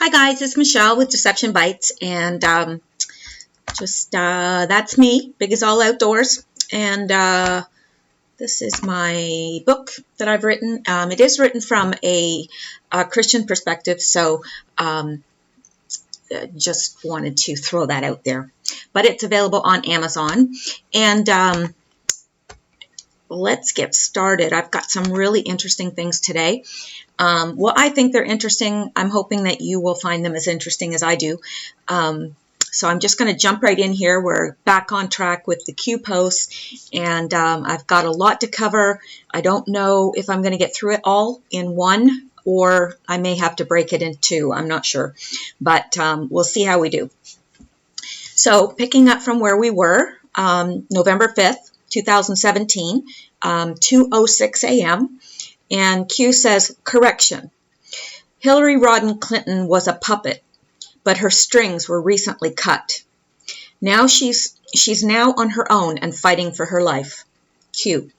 Hi guys, it's Michelle with Deception Bytes, and that's me, Big as All Outdoors, and this is my book that I've written. It is written from a Christian perspective, so just wanted to throw that out there. But it's available on Amazon, and let's get started. I've got some really interesting things today. Well, I think they're interesting. I'm hoping that you will find them as interesting as I do. So I'm just going to jump right in here. We're back on track with the Q posts, and I've got a lot to cover. I don't know if I'm going to get through it all in one, or I may have to break it in two. I'm not sure, but we'll see how we do. So picking up from where we were, November 5th, 2017, 2:06 a.m., and Q says, correction, Hillary Rodham Clinton was a puppet, but her strings were recently cut. Now she's now on her own and fighting for her life. Q.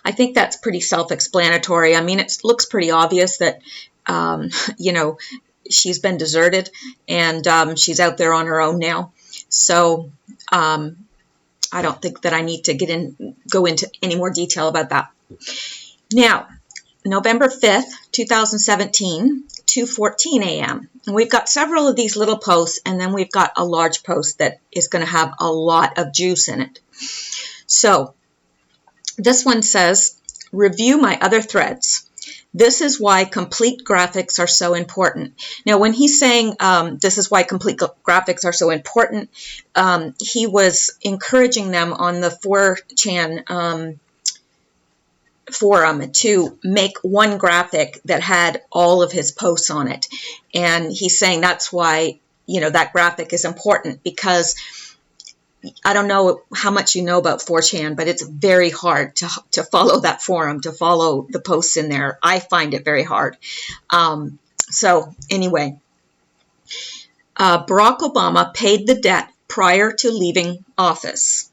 I think that's pretty self-explanatory. I mean, it looks pretty obvious that, she's been deserted and she's out there on her own now. So I don't think that I need to go into any more detail about that. Now, November 5th, 2017, 2:14 a.m. And we've got several of these little posts, and then we've got a large post that is going to have a lot of juice in it. So this one says, review my other threads. This is why complete graphics are so important. Now, when he's saying this is why complete graphics are so important, he was encouraging them on the 4chan forum to make one graphic that had all of his posts on it. And he's saying that's why, that graphic is important, because I don't know how much you know about 4chan, but it's very hard to follow that forum, to follow the posts in there. I find it very hard. So anyway, Barack Obama paid the debt prior to leaving office.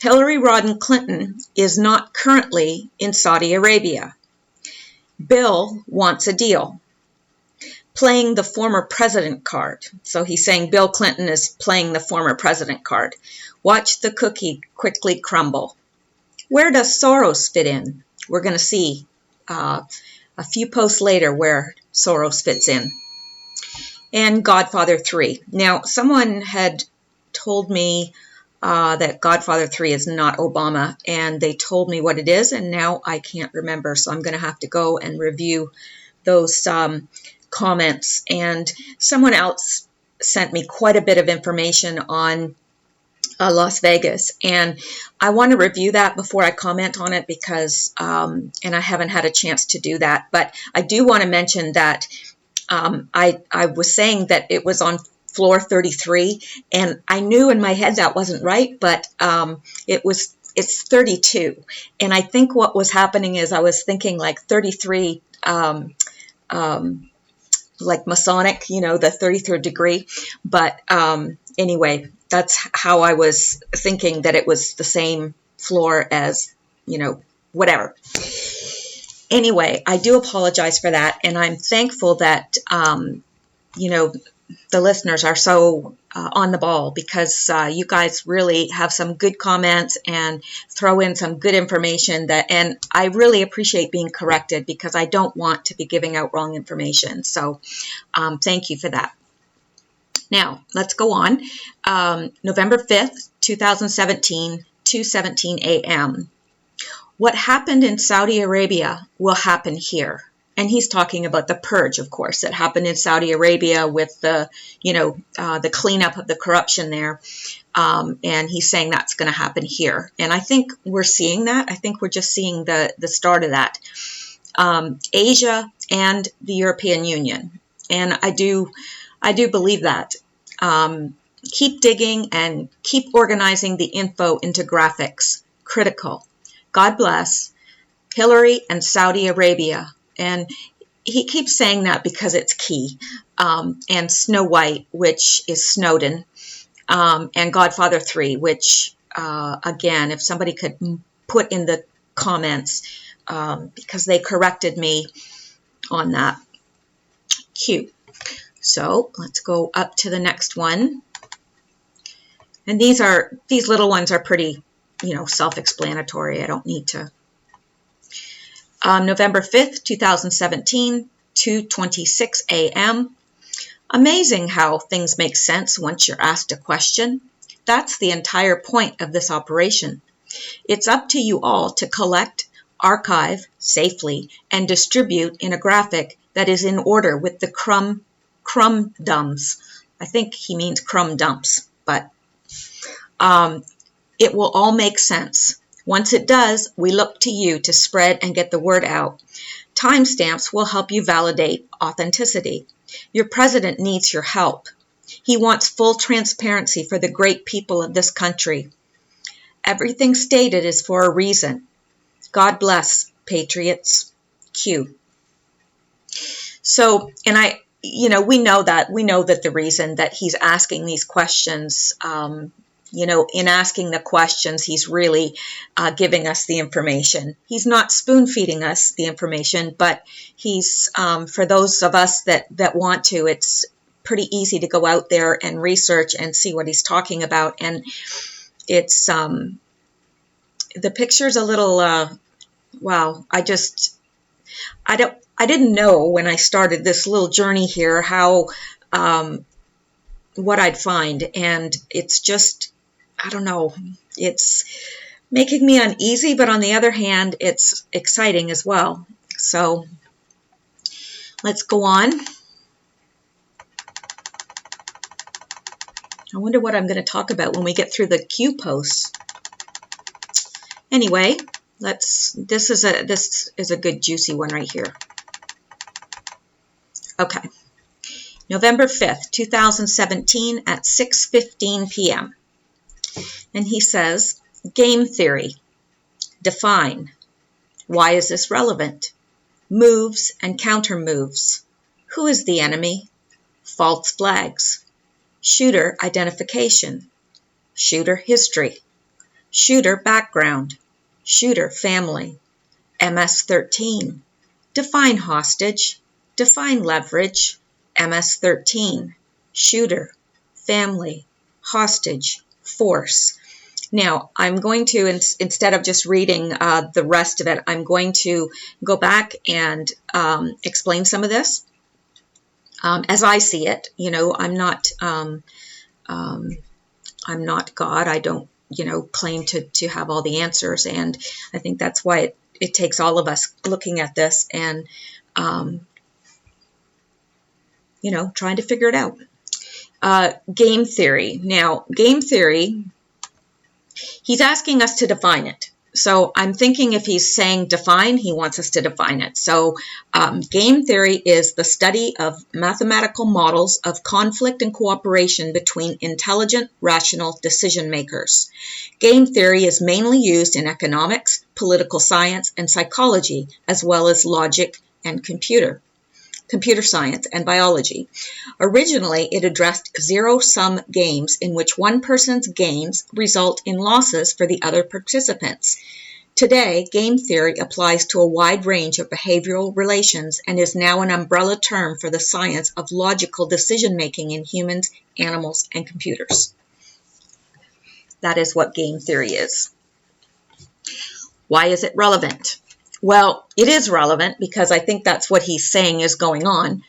Hillary Rodham Clinton is not currently in Saudi Arabia. Bill wants a deal. Playing the former president card. So he's saying Bill Clinton is playing the former president card. Watch the cookie quickly crumble. Where does Soros fit in? We're going to see a few posts later where Soros fits in. And Godfather 3. Now, someone had told me that Godfather 3 is not Obama, and they told me what it is, and now I can't remember, so I'm going to have to go and review those comments. And someone else sent me quite a bit of information on Las Vegas, and I want to review that before I comment on it, because and I haven't had a chance to do that. But I do want to mention that I was saying that it was on floor 33, and I knew in my head that wasn't right, but it's 32. And I think what was happening is I was thinking like 33, like Masonic, the 33rd degree. But anyway, that's how I was thinking, that it was the same floor as, whatever. Anyway, I do apologize for that, and I'm thankful that, the listeners are so on the ball, because you guys really have some good comments and throw in some good information and I really appreciate being corrected, because I don't want to be giving out wrong information. So thank you for that. Now, let's go on. November 5th, 2017, 2:17 a.m. What happened in Saudi Arabia will happen here. And he's talking about the purge, of course, that happened in Saudi Arabia with the cleanup of the corruption there. And he's saying that's going to happen here. And I think we're seeing that. I think we're just seeing the start of that. Asia and the European Union. And I do believe that. Keep digging and keep organizing the info into graphics. Critical. God bless. Hillary and Saudi Arabia. And he keeps saying that because it's key. And Snow White, which is Snowden, and Godfather 3, which, again, if somebody could put in the comments, because they corrected me on that. Q. So let's go up to the next one. And these little ones are pretty, self-explanatory. I don't need to. November 5th, 2017, 2:26 a.m. Amazing how things make sense once you're asked a question. That's the entire point of this operation. It's up to you all to collect, archive safely, and distribute in a graphic that is in order with the crumb-dums. I think he means crumb dumps, but it will all make sense. Once it does, we look to you to spread and get the word out. Timestamps will help you validate authenticity. Your president needs your help. He wants full transparency for the great people of this country. Everything stated is for a reason. God bless, patriots. Q. So, and we know that the reason that he's asking these questions, in asking the questions, he's really giving us the information. He's not spoon-feeding us the information, but he's, for those of us that want to, it's pretty easy to go out there and research and see what he's talking about. And it's, the picture's a little, wow, I didn't know when I started this little journey here how, what I'd find. And it's just, I don't know, it's making me uneasy, but on the other hand, it's exciting as well. So let's go on. I wonder what I'm going to talk about when we get through the Q posts. Anyway, this is a good juicy one right here. Okay. November 5th, 2017 at 6:15 p.m. And he says, game theory. Define. Why is this relevant? Moves and counter moves. Who is the enemy? False flags. Shooter identification. Shooter history. Shooter background. Shooter family. MS-13. Define hostage. Define leverage. MS-13. Shooter. Family. Hostage. Force. Now, I'm going to, instead of just reading the rest of it, I'm going to go back and explain some of this as I see it. I'm not God. I don't, claim to have all the answers, and I think that's why it takes all of us looking at this and, trying to figure it out. Game theory. Now, game theory, he's asking us to define it. So I'm thinking if he's saying define, he wants us to define it. So game theory is the study of mathematical models of conflict and cooperation between intelligent, rational decision makers. Game theory is mainly used in economics, political science, and psychology, as well as logic and computer science, and biology. Originally, it addressed zero-sum games in which one person's gains result in losses for the other participants. Today, game theory applies to a wide range of behavioral relations and is now an umbrella term for the science of logical decision-making in humans, animals, and computers. That is what game theory is. Why is it relevant? Well, it is relevant because I think that's what he's saying is going on.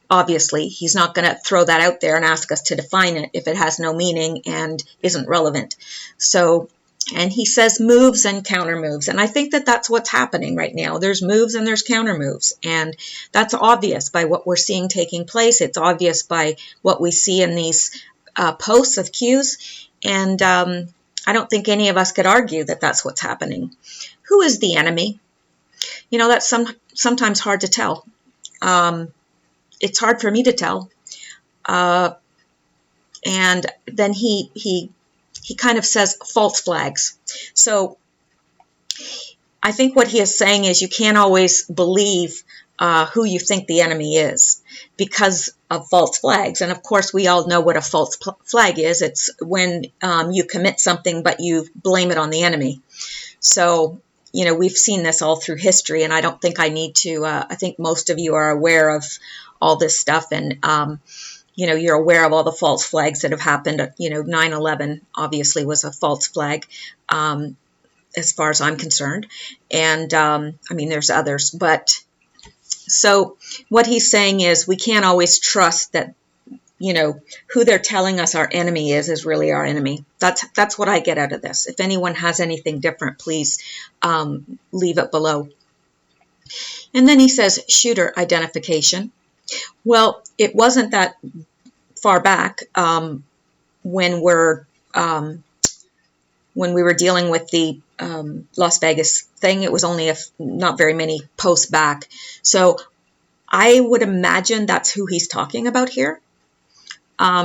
Obviously, he's not going to throw that out there and ask us to define it if it has no meaning and isn't relevant. So, and he says moves and counter moves. And I think that that's what's happening right now. There's moves and there's counter moves. And that's obvious by what we're seeing taking place. It's obvious by what we see in these posts of Q's. And I don't think any of us could argue that that's what's happening. Who is the enemy? That's sometimes hard to tell. It's hard for me to tell. And then he kind of says false flags. So I think what he is saying is you can't always believe who you think the enemy is because of false flags. And of course, we all know what a false flag is. It's when you commit something, but you blame it on the enemy. So, we've seen this all through history, and I don't think I need to, I think most of you are aware of all this stuff, and you're aware of all the false flags that have happened. 9/11 obviously was a false flag, as far as I'm concerned, and there's others, but so what he's saying is we can't always trust that who they're telling us our enemy is really our enemy. That's what I get out of this. If anyone has anything different, please leave it below. And then he says shooter identification. Well, it wasn't that far back when we were dealing with the Las Vegas thing. It was only not very many posts back. So I would imagine that's who he's talking about here.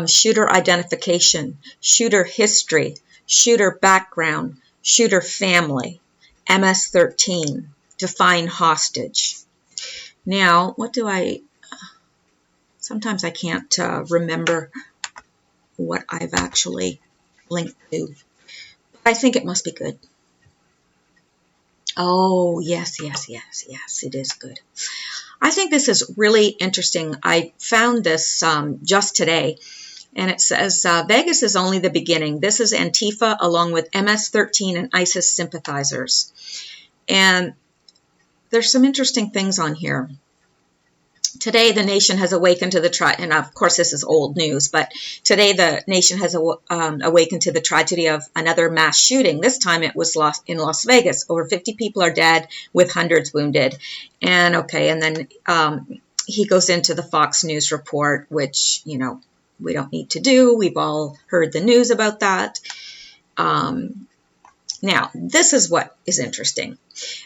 Shooter identification, shooter history, shooter background, shooter family, MS-13, define hostage. Now, sometimes I can't remember what I've actually linked to. I think it must be good. Oh, yes, it is good. I think this is really interesting. I found this just today, and it says, Vegas is only the beginning. This is Antifa along with MS-13 and ISIS sympathizers. And there's some interesting things on here. Today, the nation has awakened to the and of course this is old news, but today the nation has awakened to the tragedy of another mass shooting. This time it was in Las Vegas. Over 50 people are dead with hundreds wounded. And then he goes into the Fox News report, which, we don't need to do. We've all heard the news about that. Now, this is what is interesting.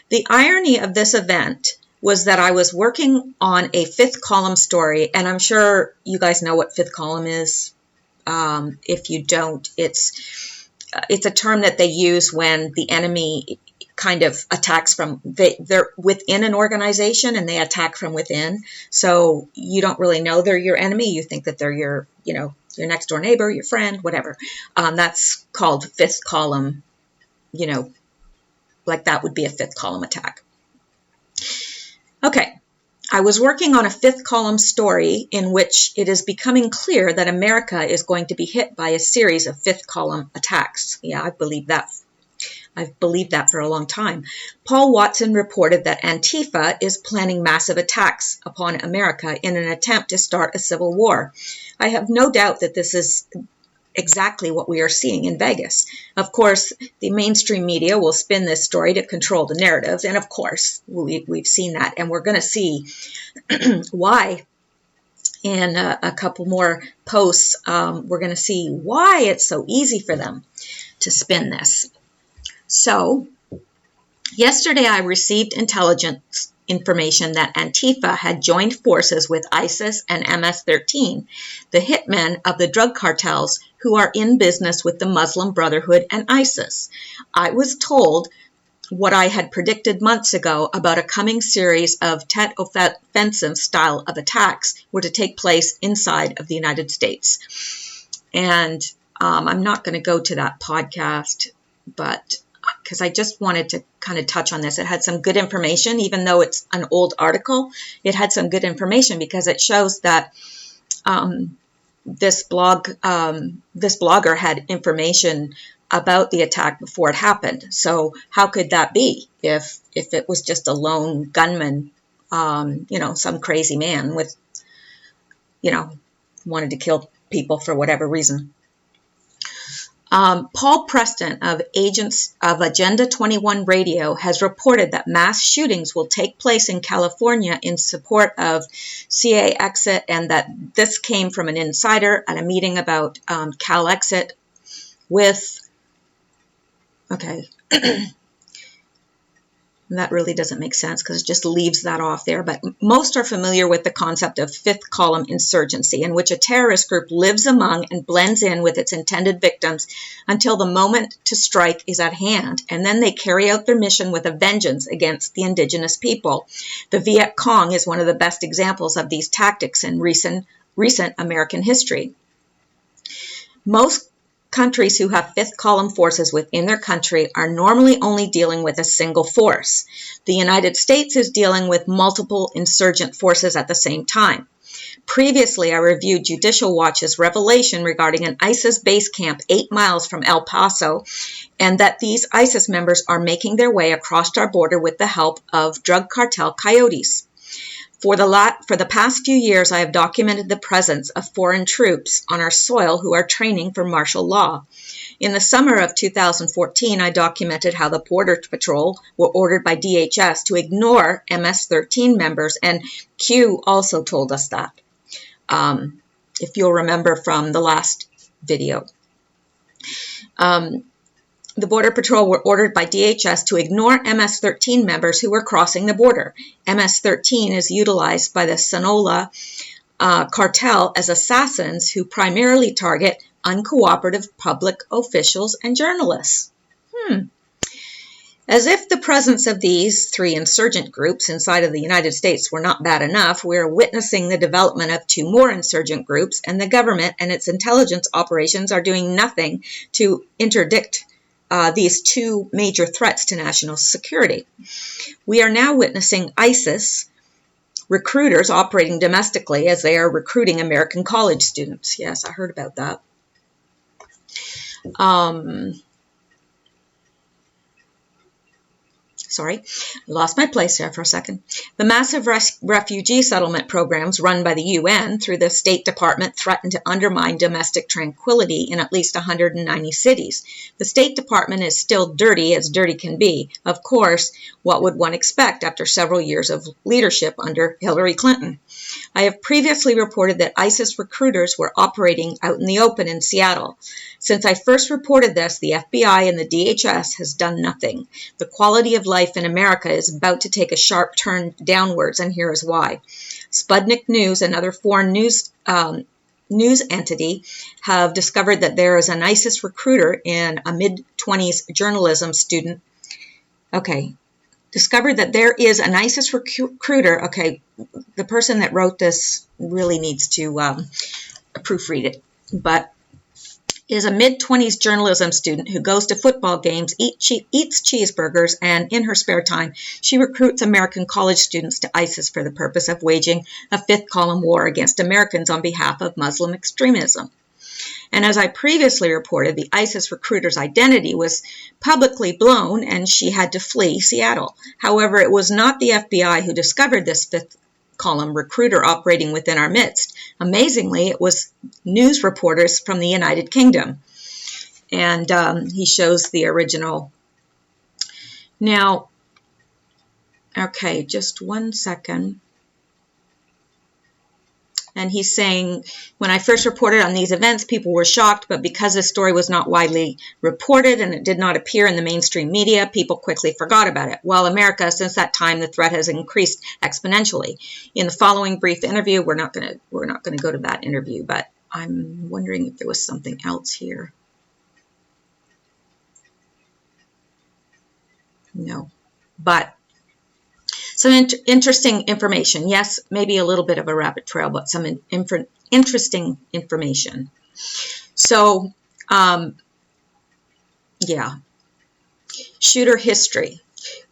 The irony of this event was that I was working on a fifth column story, and I'm sure you guys know what fifth column is. If you don't, it's a term that they use when the enemy kind of attacks from, they're within an organization and they attack from within. So you don't really know they're your enemy. You think that they're your next door neighbor, your friend, whatever. That's called fifth column, like that would be a fifth column attack. Okay, I was working on a fifth column story in which it is becoming clear that America is going to be hit by a series of fifth column attacks. Yeah, I believe that. I've believed that for a long time. Paul Watson reported that Antifa is planning massive attacks upon America in an attempt to start a civil war. I have no doubt that this is exactly what we are seeing in Vegas. Of course, the mainstream media will spin this story to control the narrative, and of course, we've seen that, and we're going to see why in a couple more posts. We're going to see why it's so easy for them to spin this. So, yesterday I received intelligence information that Antifa had joined forces with ISIS and MS-13, the hitmen of the drug cartels who are in business with the Muslim Brotherhood and ISIS. I was told what I had predicted months ago about a coming series of Tet offensive style of attacks were to take place inside of the United States. And I'm not going to go to that podcast, but because I just wanted to kind of touch on this. It had some good information, even though it's an old article. It had some good information because it shows that this blogger had information about the attack before it happened. So how could that be if it was just a lone gunman, some crazy man with, wanted to kill people for whatever reason? Paul Preston of Agenda 21 Radio has reported that mass shootings will take place in California in support of CA Exit, and that this came from an insider at a meeting about Cal Exit with, that really doesn't make sense because it just leaves that off there. But most are familiar with the concept of fifth column insurgency, in which a terrorist group lives among and blends in with its intended victims until the moment to strike is at hand, and then they carry out their mission with a vengeance against the indigenous people. The Viet Cong is one of the best examples of these tactics in recent American history. Most countries who have fifth column forces within their country are normally only dealing with a single force. The United States is dealing with multiple insurgent forces at the same time. Previously, I reviewed Judicial Watch's revelation regarding an ISIS base camp 8 miles from El Paso, and that these ISIS members are making their way across our border with the help of drug cartel coyotes. For the past few years, I have documented the presence of foreign troops on our soil who are training for martial law. In the summer of 2014, I documented how the Border Patrol were ordered by DHS to ignore MS-13 members, and Q also told us that, if you'll remember from the last video. The Border Patrol were ordered by DHS to ignore MS-13 members who were crossing the border. MS-13 is utilized by the Sinaloa cartel as assassins who primarily target uncooperative public officials and journalists. As if the presence of these 3 insurgent groups inside of the United States were not bad enough, we are witnessing the development of 2 more insurgent groups, and the government and its intelligence operations are doing nothing to interdict these 2 major threats to national security. We are now witnessing ISIS recruiters operating domestically as they are recruiting American college students. Yes, I heard about that. Sorry, I lost my place there for a second. The massive refugee settlement programs run by the UN through the State Department threaten to undermine domestic tranquility in at least 190 cities. The State Department is still dirty as dirty can be. Of course, what would one expect after several years of leadership under Hillary Clinton? I have previously reported that ISIS recruiters were operating out in the open in Seattle. Since I first reported this, the FBI and the DHS has done nothing. The quality of life in America is about to take a sharp turn downwards, and here is why. Sputnik News, another foreign news entity, have discovered that there is an ISIS recruiter in a mid-20s journalism student. Discovered that there is an ISIS recruiter. The person that wrote this really needs to proofread it, but is a mid-20s journalism student who goes to football games, eats cheeseburgers, and in her spare time, she recruits American college students to ISIS for the purpose of waging a fifth-column war against Americans on behalf of Muslim extremism. And as I previously reported, the ISIS recruiter's identity was publicly blown and she had to flee Seattle. However, it was not the FBI who discovered this fifth-column recruiter operating within our midst. Amazingly, it was news reporters from the United Kingdom. And he shows the original. Now, just one second. And he's saying, when I first reported on these events, people were shocked, but because this story was not widely reported and it did not appear in the mainstream media, people quickly forgot about it. Well, America, since that time, the threat has increased exponentially. In the following brief interview, we're not going to go to that interview, but I'm wondering if there was something else here. No, but some interesting information. Yes, maybe a little bit of a rabbit trail, but some interesting information. So, shooter history.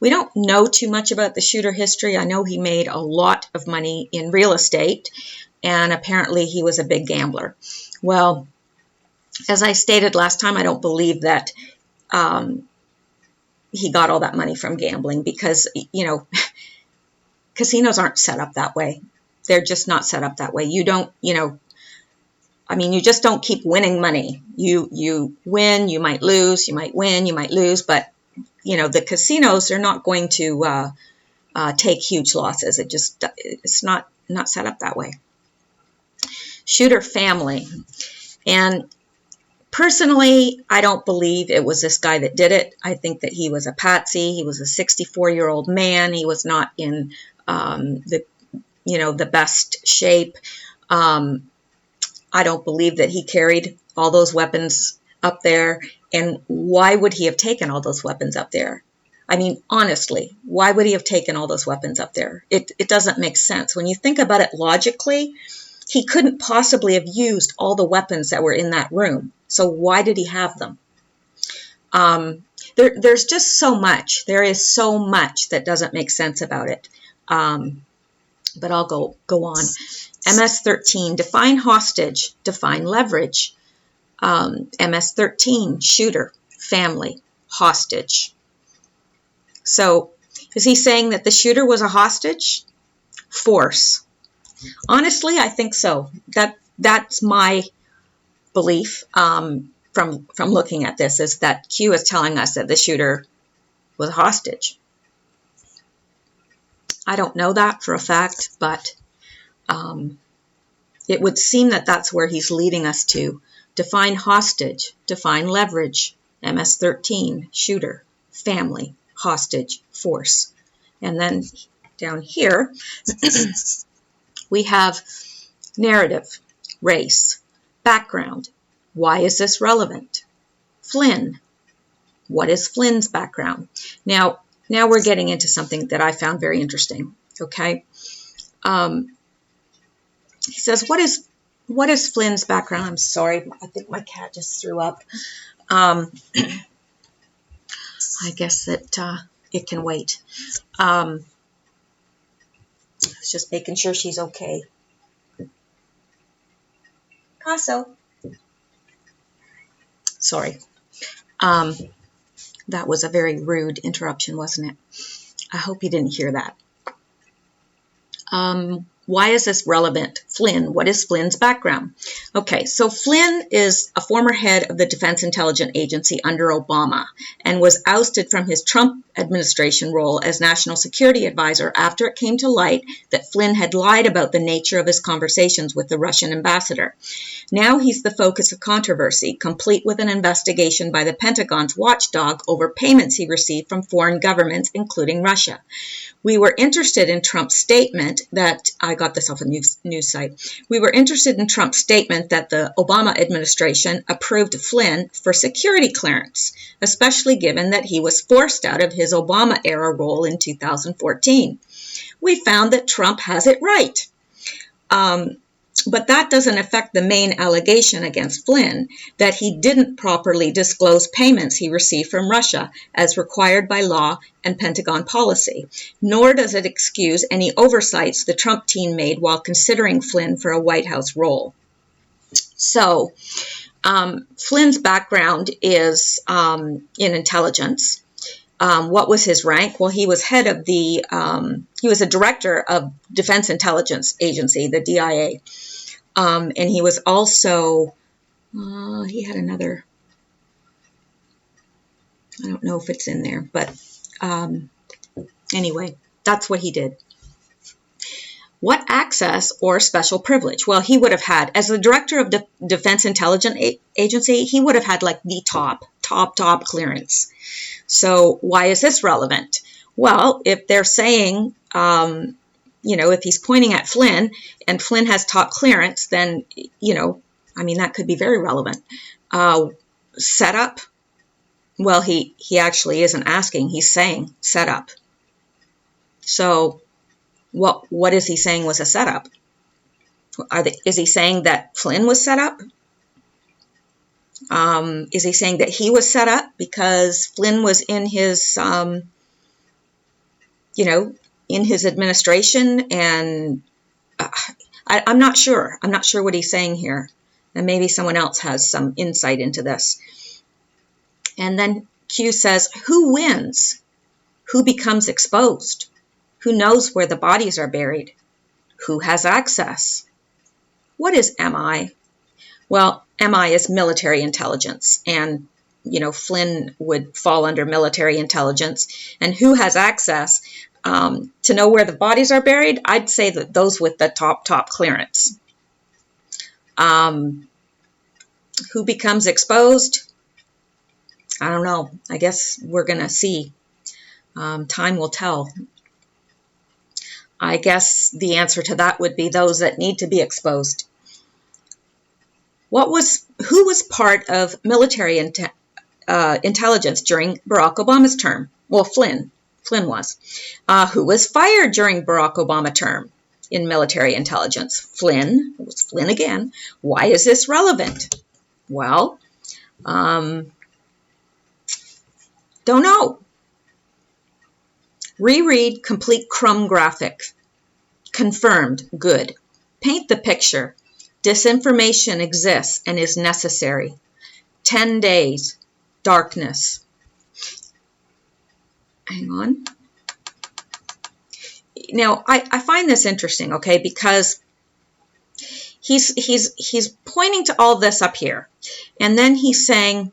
We don't know too much about the shooter history. I know he made a lot of money in real estate, and apparently he was a big gambler. Well, as I stated last time, I don't believe that he got all that money from gambling because, casinos aren't set up that way. They're just not set up that way. You don't, you just don't keep winning money. You win, you might lose, you might win, you might lose, but, the casinos are not going to take huge losses. It's not set up that way. Shooter family. And personally, I don't believe it was this guy that did it. I think that he was a patsy. He was a 64-year-old man. He was not in the best shape. I don't believe that he carried all those weapons up there. And why would he have taken all those weapons up there? I mean, honestly, why would he have taken all those weapons up there? It doesn't make sense. When you think about it logically, he couldn't possibly have used all the weapons that were in that room. So why did he have them? There's just so much. There is so much that doesn't make sense about it. But I'll go on. MS-13, define hostage, define leverage. MS-13, shooter, family, hostage. So is he saying that the shooter was a hostage? Force. Honestly, I think so. That's my belief from looking at this, is that Q is telling us that the shooter was a hostage. I don't know that for a fact, but it would seem that that's where he's leading us to. Define hostage, define leverage, MS-13, shooter, family, hostage, force. And then down here, we have narrative, race, background. Why is this relevant? Flynn. What is Flynn's background? Now we're getting into something that I found very interesting. Okay. He says, what is Flynn's background? I'm sorry, I think my cat just threw up. I guess that it can wait. I was just making sure she's okay. Casso. Sorry. That was a very rude interruption, wasn't it? I hope you didn't hear that. Why is this relevant? Flynn. What is Flynn's background? Okay, so Flynn is a former head of the Defense Intelligence Agency under Obama and was ousted from his Trump administration role as National Security Advisor after it came to light that Flynn had lied about the nature of his conversations with the Russian ambassador. Now he's the focus of controversy, complete with an investigation by the Pentagon's watchdog over payments he received from foreign governments, including Russia. We were interested in Trump's statement that, I got this off a news site, we were interested in Trump's statement that the Obama administration approved Flynn for security clearance, especially given that he was forced out of his Obama-era role in 2014. We found that Trump has it right. But that doesn't affect the main allegation against Flynn, that he didn't properly disclose payments he received from Russia as required by law and Pentagon policy, nor does it excuse any oversights the Trump team made while considering Flynn for a White House role. So, Flynn's background is in intelligence. What was his rank? Well, he was head of he was a director of Defense Intelligence Agency, the DIA. And he was also, he had another, I don't know if it's in there, but anyway, that's what he did. What access or special privilege? Well, he would have had, as the director of Defense Intelligence Agency, he would have had like the top clearance. So why is this relevant? Well, if they're saying, if he's pointing at Flynn and Flynn has top clearance, then, that could be very relevant. Setup? Well, he actually isn't asking, he's saying setup. So what is he saying was a setup? Is he saying that Flynn was set up? Is he saying that he was set up because Flynn was in his, in his administration? And I'm not sure. I'm not sure what he's saying here. And maybe someone else has some insight into this. And then Q says, who wins? Who becomes exposed? Who knows where the bodies are buried? Who has access? What is MI? Well, MI is military intelligence, and, Flynn would fall under military intelligence. And who has access to know where the bodies are buried? I'd say that those with the top clearance. Who becomes exposed? I don't know. I guess we're going to see. Time will tell. I guess the answer to that would be those that need to be exposed. Who was part of military intelligence during Barack Obama's term? Well, Flynn was. Who was fired during Barack Obama's term in military intelligence? Flynn. It was Flynn again. Why is this relevant? Well, don't know. Reread complete crumb graphic. Confirmed. Good. Paint the picture. Disinformation exists and is necessary. 10 days. Darkness. Hang on. Now, I find this interesting, okay, because he's pointing to all this up here, and then he's saying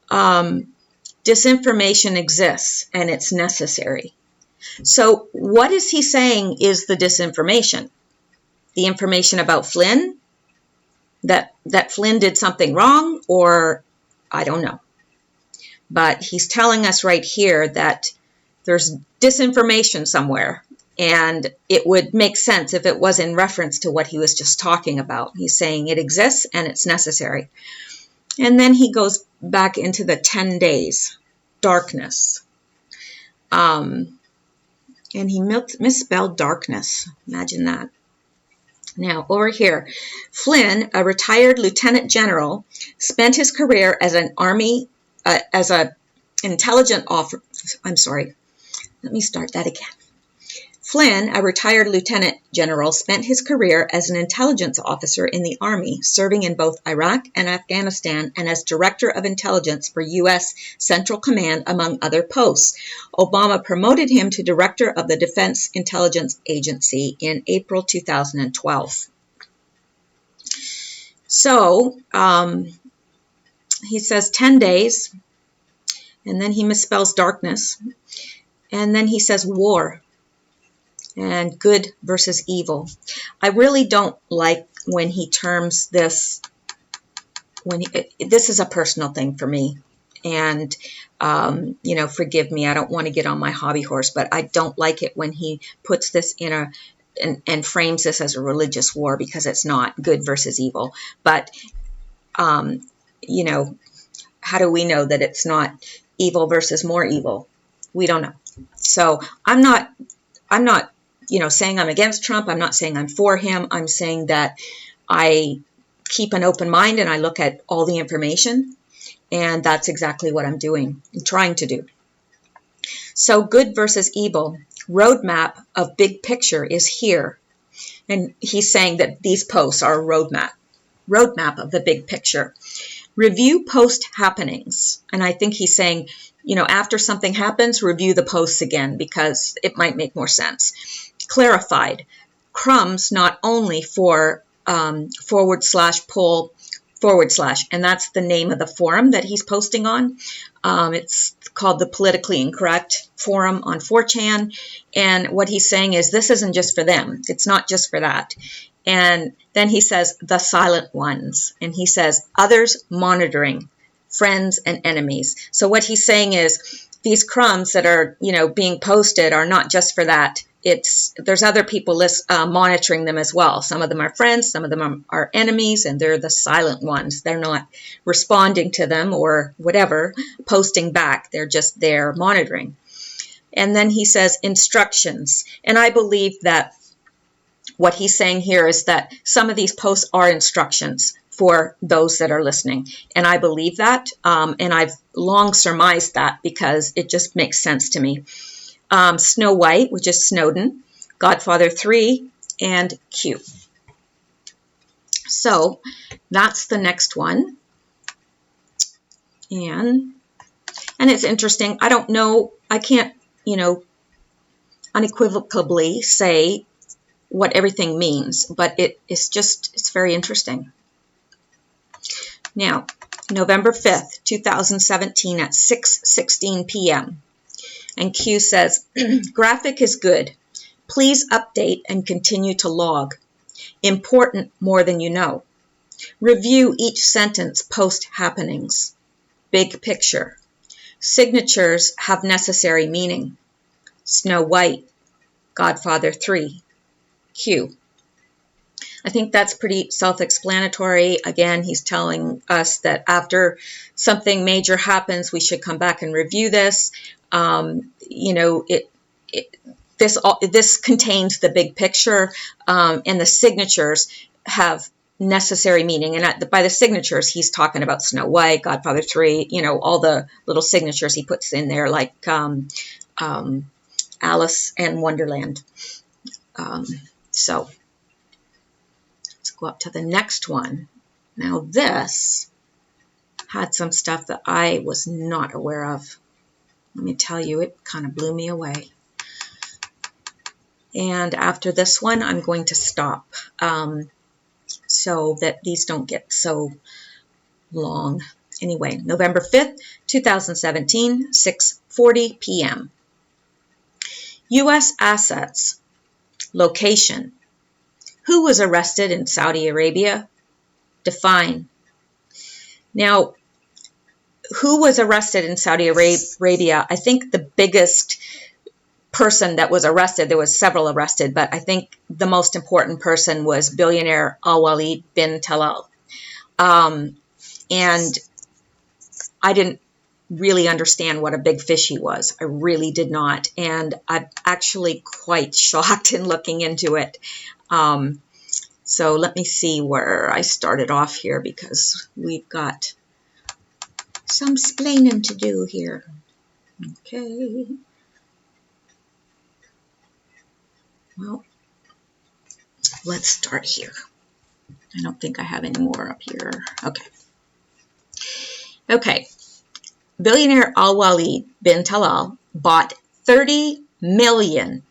disinformation exists and it's necessary. So what is he saying is the disinformation? The information about Flynn? That Flynn did something wrong? Or I don't know. But he's telling us right here that there's disinformation somewhere. And it would make sense if it was in reference to what he was just talking about. He's saying it exists and it's necessary. And then he goes back into the 10 days, darkness. And he misspelled darkness. Imagine that. Now, over here, Flynn, a retired lieutenant general, spent his career as an Army, as an intelligence officer. I'm sorry. Let me start that again. Flynn, a retired lieutenant general, spent his career as an intelligence officer in the Army, serving in both Iraq and Afghanistan, and as director of intelligence for U.S. Central Command, among other posts. Obama promoted him to director of the Defense Intelligence Agency in April 2012. So, he says 10 days, and then he misspells darkness, and then he says war. And good versus evil. I really don't like when he terms this, this is a personal thing for me. And, forgive me, I don't want to get on my hobby horse, but I don't like it when he puts this in and frames this as a religious war, because it's not good versus evil. But, how do we know that it's not evil versus more evil? We don't know. So I'm not, saying I'm against Trump. I'm not saying I'm for him. I'm saying that I keep an open mind and I look at all the information. And that's exactly what I'm doing and trying to do. So good versus evil. Roadmap of big picture is here. And he's saying that these posts are a roadmap of the big picture. Review post happenings. And I think he's saying, after something happens, review the posts again, because it might make more sense. Clarified. Crumbs not only for / poll / and that's the name of the forum that he's posting on. It's called the Politically Incorrect Forum on 4chan. And what he's saying is this isn't just for them. It's not just for that. And then he says the silent ones. And he says others monitoring, friends and enemies. So what he's saying is these crumbs that are, being posted are not just for that. There's other people monitoring them as well. Some of them are friends, some of them are enemies, and they're the silent ones. They're not responding to them or whatever, posting back. They're just there monitoring. And then he says instructions. And I believe that what he's saying here is that some of these posts are instructions for those that are listening. And I believe that, and I've long surmised that because it just makes sense to me. Snow White, which is Snowden, Godfather 3, and Q. So that's the next one. And it's interesting. I don't know. I can't, unequivocally say what everything means, but it's very interesting. Now, November 5th, 2017 at 6:16 p.m. And Q says, graphic is good. Please update and continue to log. Important more than you know. Review each sentence post happenings. Big picture. Signatures have necessary meaning. Snow White, Godfather 3, Q. I think that's pretty self-explanatory. Again, he's telling us that after something major happens, we should come back and review this. This contains the big picture, and the signatures have necessary meaning. And by the signatures, he's talking about Snow White, Godfather 3, all the little signatures he puts in there, like Alice and Wonderland. So go up to the next one. Now this had some stuff that I was not aware of. Let me tell you, it kind of blew me away. And after this one, I'm going to stop so that these don't get so long. Anyway, November 5th, 2017, 6:40 p.m. U.S. assets. Location. Who was arrested in Saudi Arabia? Define. Now, who was arrested in Saudi Arabia? I think the biggest person that was arrested, there was several arrested, but I think the most important person was billionaire Al-Walid bin Talal. And I didn't really understand what a big fish he was. I really did not. And I'm actually quite shocked in looking into it. So let me see where I started off here, because we've got some splaining to do here. Okay. Well, let's start here. I don't think I have any more up here. Okay. Okay. Billionaire Al-Walid bin Talal bought 30 million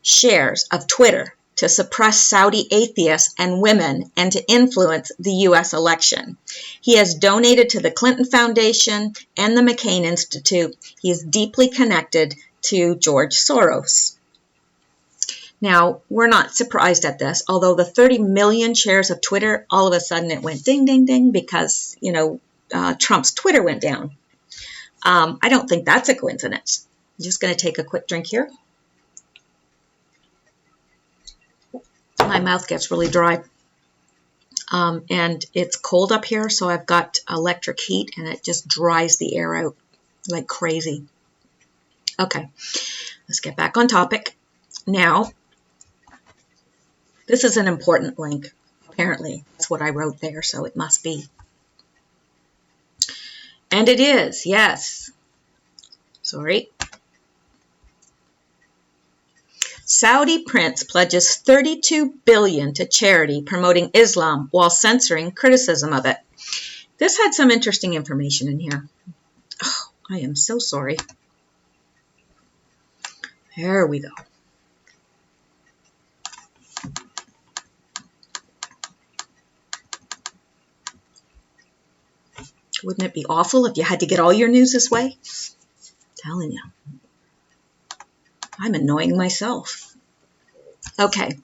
shares of Twitter to suppress Saudi atheists and women and to influence the U.S. election. He has donated to the Clinton Foundation and the McCain Institute. He is deeply connected to George Soros. Now, we're not surprised at this, although the 30 million shares of Twitter, all of a sudden it went ding, ding, ding, because, Trump's Twitter went down. I don't think that's a coincidence. I'm just going to take a quick drink here. My mouth gets really dry. And it's cold up here, so I've got electric heat, and it just dries the air out like crazy. Okay, let's get back on topic. Now, this is an important link. Apparently, that's what I wrote there, so it must be. And it is, yes. Sorry. Saudi prince pledges $32 billion to charity promoting Islam while censoring criticism of it. This had some interesting information in here. Oh, I am so sorry. There we go. Wouldn't it be awful if you had to get all your news this way? I'm telling you. I'm annoying myself. Okay.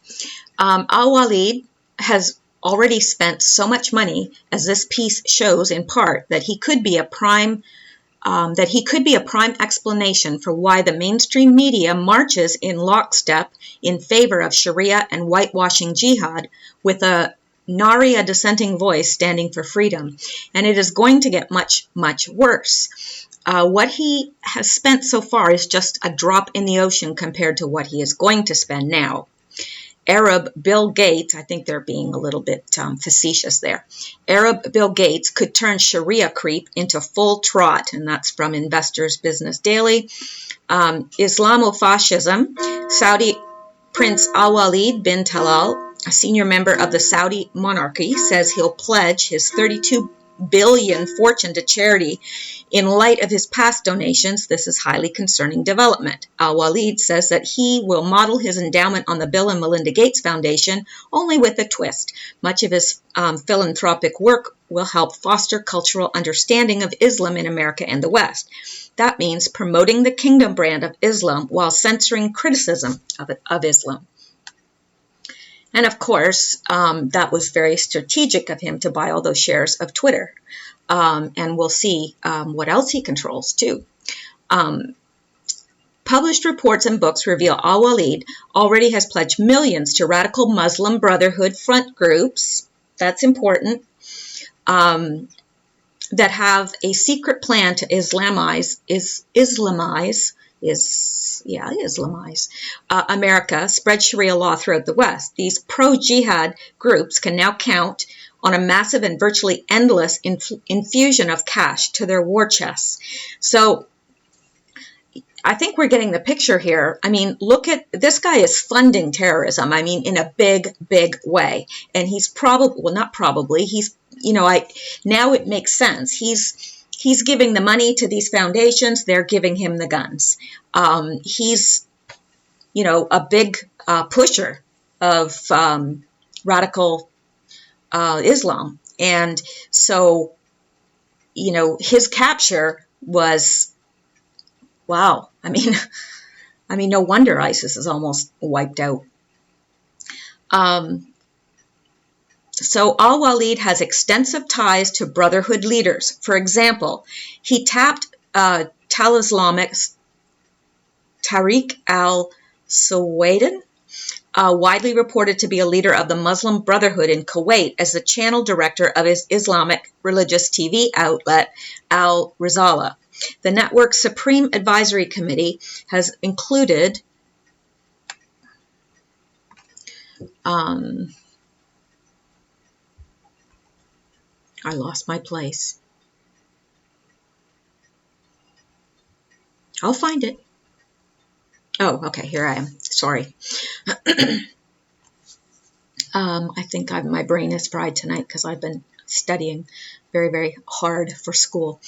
Al-Walid has already spent so much money, as this piece shows in part, that he could be a prime explanation for why the mainstream media marches in lockstep in favor of Sharia and whitewashing jihad, with a Nari, dissenting voice, standing for freedom. And it is going to get much, much worse. What he has spent so far is just a drop in the ocean compared to what he is going to spend now. Arab Bill Gates, I think they're being a little bit facetious there. Arab Bill Gates could turn Sharia creep into full trot, and that's from Investors Business Daily. Islamofascism, Saudi Prince Al-Walid bin Talal, a senior member of the Saudi monarchy, says he'll pledge his $32 billion fortune to charity in light of his past donations. This is highly concerning development. Al-Walid says that he will model his endowment on the Bill and Melinda Gates Foundation, only with a twist. Much of his philanthropic work will help foster cultural understanding of Islam in America and the West. That means promoting the kingdom brand of Islam while censoring criticism of Islam. And of course, that was very strategic of him to buy all those shares of Twitter. And we'll see what else he controls too. Published reports and books reveal Al-Walid already has pledged millions to radical Muslim Brotherhood front groups. That's important. That have a secret plan to Islamize America, spread Sharia law throughout the West. These pro-jihad groups can now count on a massive and virtually endless infusion of cash to their war chests. So I think we're getting the picture here. I mean, look at this guy is funding terrorism. I mean, in a big, big way. And he's probably, well, not probably, he's, now it makes sense. He's giving the money to these foundations. They're giving him the guns. He's, a big pusher of radical Islam. And so, his capture was, wow. I mean, no wonder ISIS is almost wiped out. So al-Walid has extensive ties to Brotherhood leaders. For example, he tapped Tal-Islamic's Tariq al-Suwaidan, widely reported to be a leader of the Muslim Brotherhood in Kuwait, as the channel director of his Islamic religious TV outlet, Al-Risala. The network's Supreme Advisory Committee has included I lost my place. I'll find it. Oh, okay, here I am. Sorry. I think my brain is fried tonight because I've been studying very, very hard for school.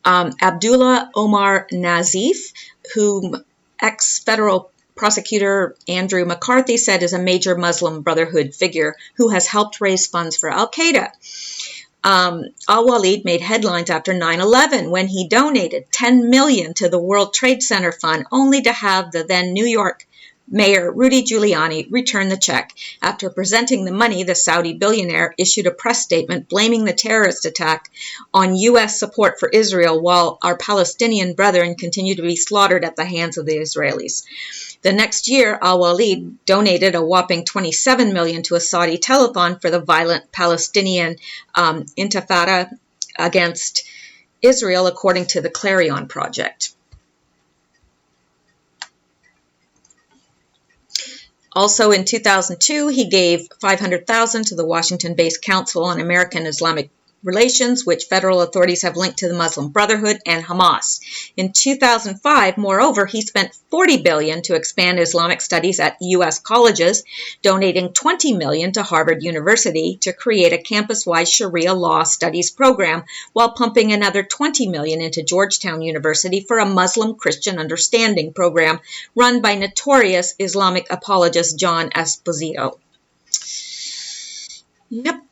Abdullah Omar Nazif, whom ex-federal prosecutor Andrew McCarthy said is a major Muslim Brotherhood figure who has helped raise funds for Al-Qaeda. Al-Walid made headlines after 9/11 when he donated $10 million to the World Trade Center Fund, only to have the then New York Mayor Rudy Giuliani return the check. After presenting the money, the Saudi billionaire issued a press statement blaming the terrorist attack on U.S. support for Israel, while our Palestinian brethren continue to be slaughtered at the hands of the Israelis. The next year, al-Walid donated a whopping $27 million to a Saudi telethon for the violent Palestinian intifada against Israel, according to the Clarion Project. Also in 2002, he gave $500,000 to the Washington-based Council on American Islamic Relations, which federal authorities have linked to the Muslim Brotherhood and Hamas. In 2005, moreover, he spent $40 billion to expand Islamic studies at U.S. colleges, donating $20 million to Harvard University to create a campus-wide Sharia law studies program, while pumping another $20 million into Georgetown University for a Muslim-Christian understanding program run by notorious Islamic apologist John Esposito. Yep.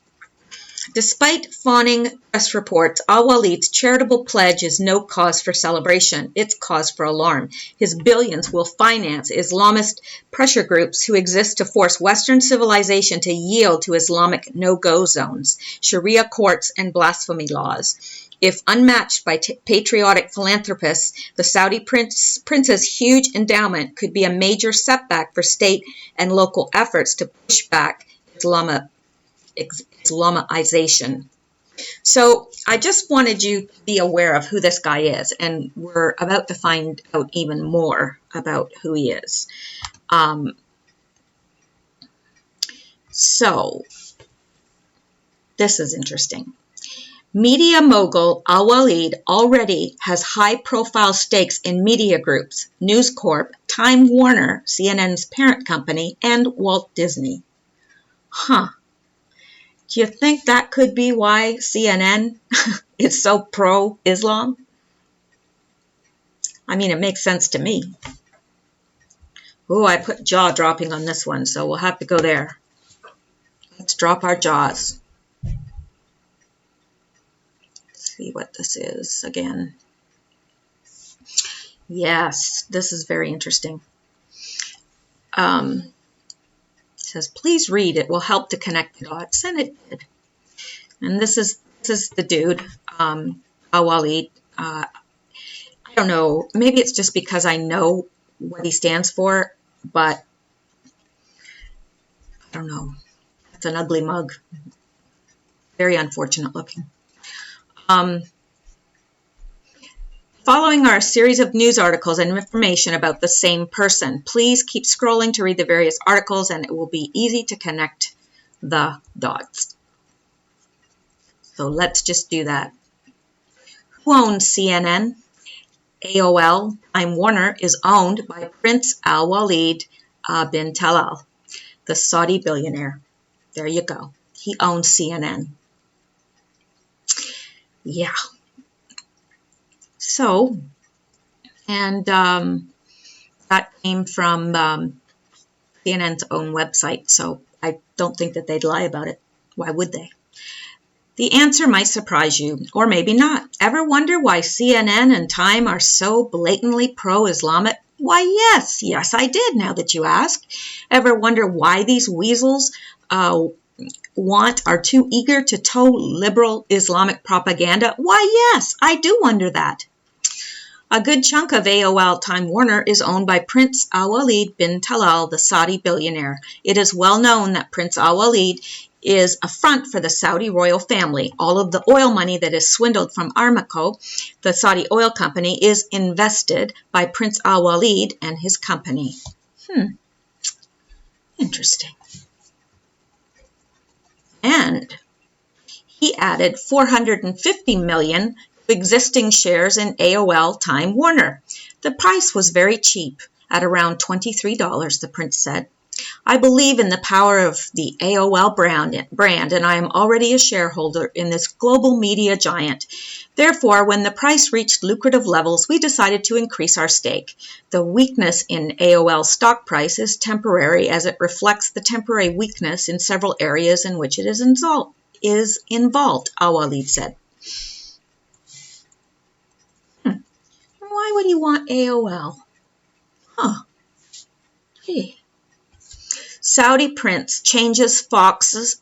Despite fawning press reports, al-Walid's charitable pledge is no cause for celebration. It's cause for alarm. His billions will finance Islamist pressure groups who exist to force Western civilization to yield to Islamic no-go zones, Sharia courts, and blasphemy laws. If unmatched by patriotic philanthropists, the Saudi prince's huge endowment could be a major setback for state and local efforts to push back Islamization. So I just wanted you to be aware of who this guy is, and we're about to find out even more about who he is. So this is interesting. Media mogul al-Walid already has high-profile stakes in media groups, News Corp, Time Warner, CNN's parent company, and Walt Disney. Huh. Do you think that could be why CNN is so pro-Islam? I mean, it makes sense to me. Oh, I put jaw-dropping on this one, so we'll have to go there. Let's drop our jaws. See what this is again. Yes, this is very interesting. It says, please read. It will help to connect the dots. And it did. And this is the dude, al-Walid. I don't know. Maybe it's just because I know what he stands for, but I don't know. It's an ugly mug. Very unfortunate looking. Following are a series of news articles and information about the same person. Please keep scrolling to read the various articles, and it will be easy to connect the dots. So let's just do that. Who owns CNN? AOL, Time Warner, is owned by Prince Al Walid bin Talal, the Saudi billionaire. There you go. He owns CNN. Yeah. So, and that came from CNN's own website, so I don't think that they'd lie about it. Why would they? The answer might surprise you, or maybe not. Ever wonder why CNN and Time are so blatantly pro-Islamic? Why, yes, I did, now that you ask. Ever wonder why these weasels are too eager to toe liberal Islamic propaganda? Why, yes, I do wonder that. A good chunk of AOL Time Warner is owned by Prince Al Walid bin Talal, the Saudi billionaire. It is well known that Prince Al Walid is a front for the Saudi royal family. All of the oil money that is swindled from Aramco, the Saudi oil company, is invested by Prince Al Walid and his company. Interesting. And he added $450 million to existing shares in AOL Time Warner. The price was very cheap, at around $23, the prince said. I believe in the power of the AOL brand, and I am already a shareholder in this global media giant. Therefore, when the price reached lucrative levels, we decided to increase our stake. The weakness in AOL stock price is temporary, as it reflects the temporary weakness in several areas in which it is involved, Al-Walid said. Why would you want AOL? Gee. Saudi prince changes Fox's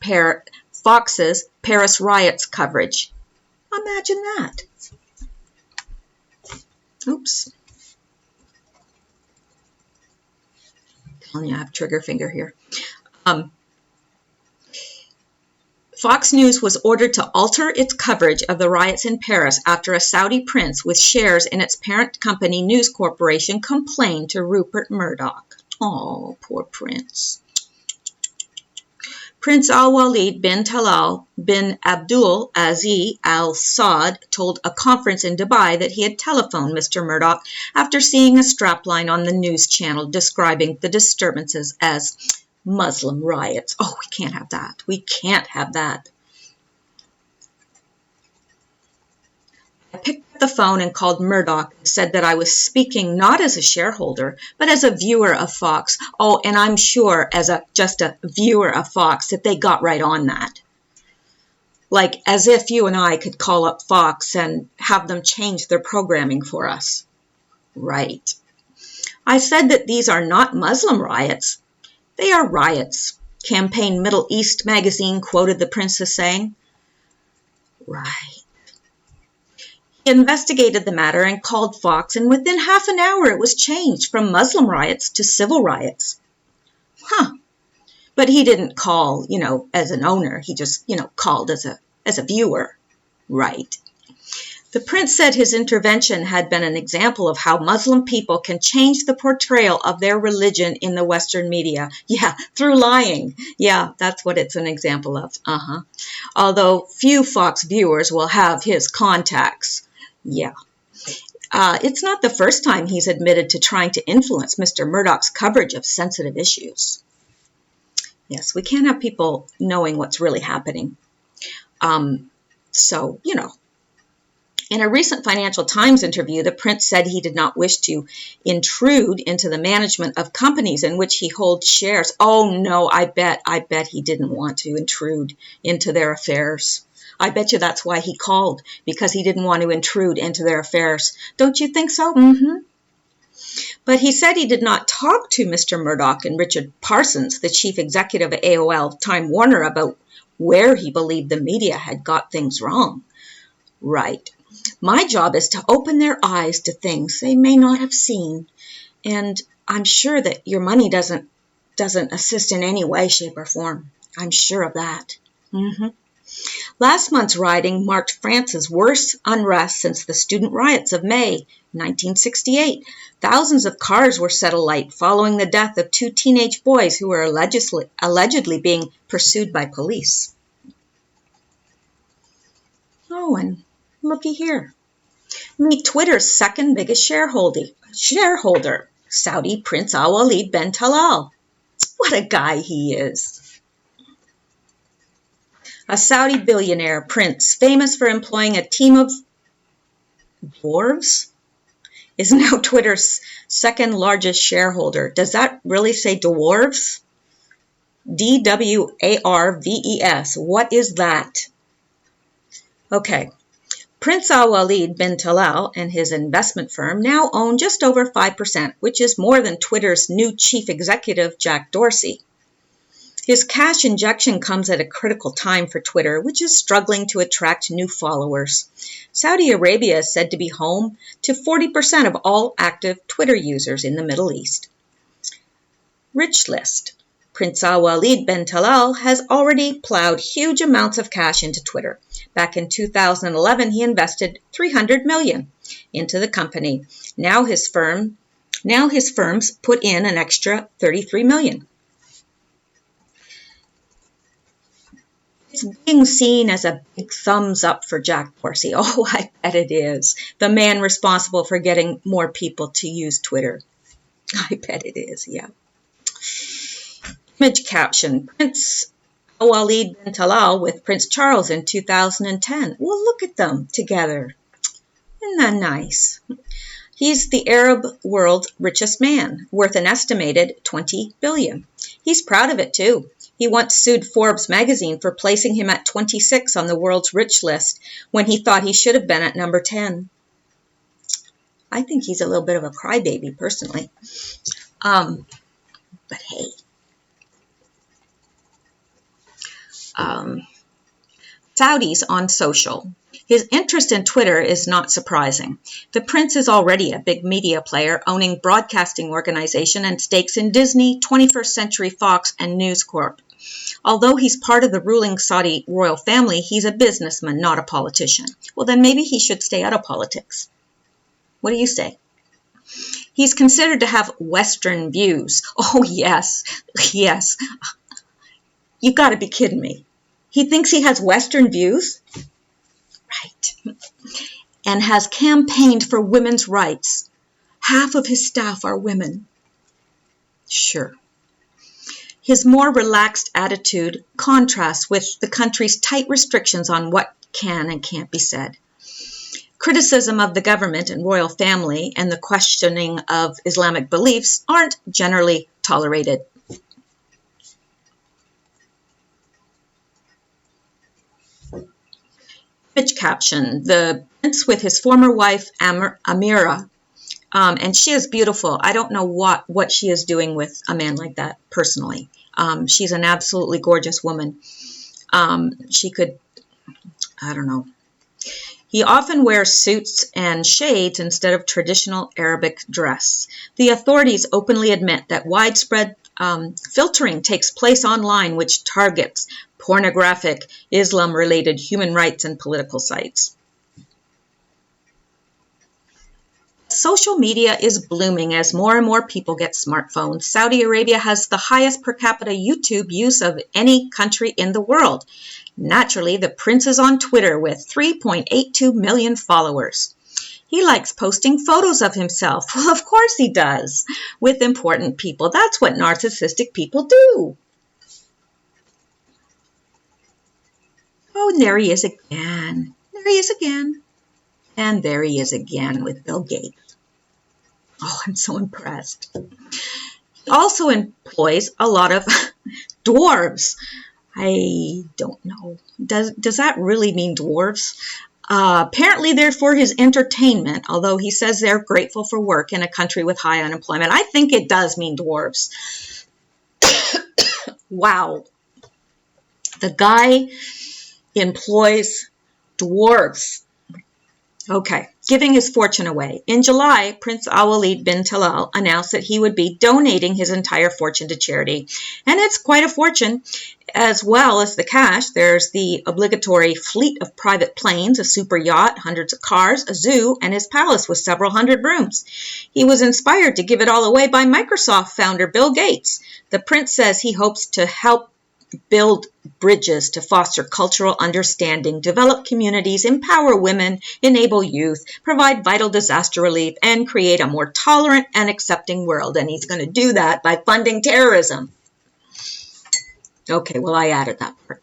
Paris riots coverage. Imagine that. Oops. I'm telling you, I have trigger finger here. Fox News was ordered to alter its coverage of the riots in Paris after a Saudi prince with shares in its parent company News Corporation complained to Rupert Murdoch. Oh, poor prince. Prince Al-Walid bin Talal bin Abdul Aziz Al Saud told a conference in Dubai that he had telephoned Mr. Murdoch after seeing a strapline on the news channel describing the disturbances as Muslim riots. Oh, we can't have that. We can't have that. I picked up the phone and called Murdoch and said that I was speaking not as a shareholder, but as a viewer of Fox. Oh, and I'm sure as just a viewer of Fox that they got right on that. Like as if you and I could call up Fox and have them change their programming for us. Right. I said that these are not Muslim riots. They are riots, Campaign Middle East magazine quoted the prince as saying. Right. He investigated the matter and called Fox, and within half an hour it was changed from Muslim riots to civil riots. But he didn't call, as an owner. He just, called as a viewer. Right. The prince said his intervention had been an example of how Muslim people can change the portrayal of their religion in the Western media. Yeah, through lying. Yeah, that's what it's an example of. Although few Fox viewers will have his contacts. Yeah. It's not the first time he's admitted to trying to influence Mr. Murdoch's coverage of sensitive issues. Yes, we can't have people knowing what's really happening. In a recent Financial Times interview, the prince said he did not wish to intrude into the management of companies in which he holds shares. Oh, no, I bet he didn't want to intrude into their affairs. I bet you that's why he called, because he didn't want to intrude into their affairs. Don't you think so? But he said he did not talk to Mr. Murdoch and Richard Parsons, the chief executive of AOL Time Warner, about where he believed the media had got things wrong. Right. My job is to open their eyes to things they may not have seen, and I'm sure that your money doesn't assist in any way, shape, or form. I'm sure of that. Last month's rioting marked France's worst unrest since the student riots of May 1968. Thousands of cars were set alight following the death of two teenage boys who were allegedly being pursued by police. Oh, and looky here. Meet Twitter's second biggest shareholder, Saudi Prince Al-Walid bin Talal. What a guy he is. A Saudi billionaire prince, famous for employing a team of dwarves, is now Twitter's second largest shareholder. Does that really say dwarves? D-W-A-R-V-E-S. What is that? Okay. Prince Al-Walid bin Talal and his investment firm now own just over 5%, which is more than Twitter's new chief executive, Jack Dorsey. His cash injection comes at a critical time for Twitter, which is struggling to attract new followers. Saudi Arabia is said to be home to 40% of all active Twitter users in the Middle East. Rich list. Prince Al-Walid bin Talal has already plowed huge amounts of cash into Twitter. Back in 2011, he invested $300 million into the company. Now his firms put in an extra $33 million. It's being seen as a big thumbs up for Jack Dorsey. Oh, I bet it is. The man responsible for getting more people to use Twitter. I bet it is, yeah. Image caption, Prince Al-Walid bin Talal with Prince Charles in 2010. Well, look at them together. Isn't that nice? He's the Arab world's richest man, worth an estimated $20 billion. He's proud of it, too. He once sued Forbes magazine for placing him at 26 on the world's rich list when he thought he should have been at number 10. I think he's a little bit of a crybaby, personally. But hey. Saudis on social. His interest in Twitter is not surprising. The prince is already a big media player, owning broadcasting organization and stakes in Disney, 21st Century Fox, and News Corp. Although he's part of the ruling Saudi royal family, he's a businessman, not a politician. Well, then maybe he should stay out of politics. What do you say? He's considered to have Western views. Oh, yes. You got to be kidding me. He thinks he has Western views? Right. And has campaigned for women's rights. Half of his staff are women. Sure. His more relaxed attitude contrasts with the country's tight restrictions on what can and can't be said. Criticism of the government and royal family and the questioning of Islamic beliefs aren't generally tolerated. Image caption, the prince with his former wife, Amira, and she is beautiful. I don't know what she is doing with a man like that, personally. She's an absolutely gorgeous woman. She could, I don't know. He often wears suits and shades instead of traditional Arabic dress. The authorities openly admit that widespread filtering takes place online, which targets pornographic, Islam-related human rights and political sites. Social media is blooming as more and more people get smartphones. Saudi Arabia has the highest per capita YouTube use of any country in the world. Naturally, the prince is on Twitter with 3.82 million followers. He likes posting photos of himself. Well, of course he does. With important people. That's what narcissistic people do. Oh, and there he is again. There he is again. And there he is again with Bill Gates. Oh, I'm so impressed. He also employs a lot of dwarves. I don't know. Does that really mean dwarves? Apparently they're for his entertainment, although he says they're grateful for work in a country with high unemployment. I think it does mean dwarves. Wow. The guy employs dwarves. Okay, giving his fortune away. In July, Prince Al-Walid bin Talal announced that he would be donating his entire fortune to charity. And it's quite a fortune. As well as the cash, there's the obligatory fleet of private planes, a super yacht, hundreds of cars, a zoo, and his palace with several hundred rooms. He was inspired to give it all away by Microsoft founder Bill Gates. The prince says he hopes to help build bridges to foster cultural understanding, develop communities, empower women, enable youth, provide vital disaster relief, and create a more tolerant and accepting world. And he's going to do that by funding terrorism. Okay, well, I added that part.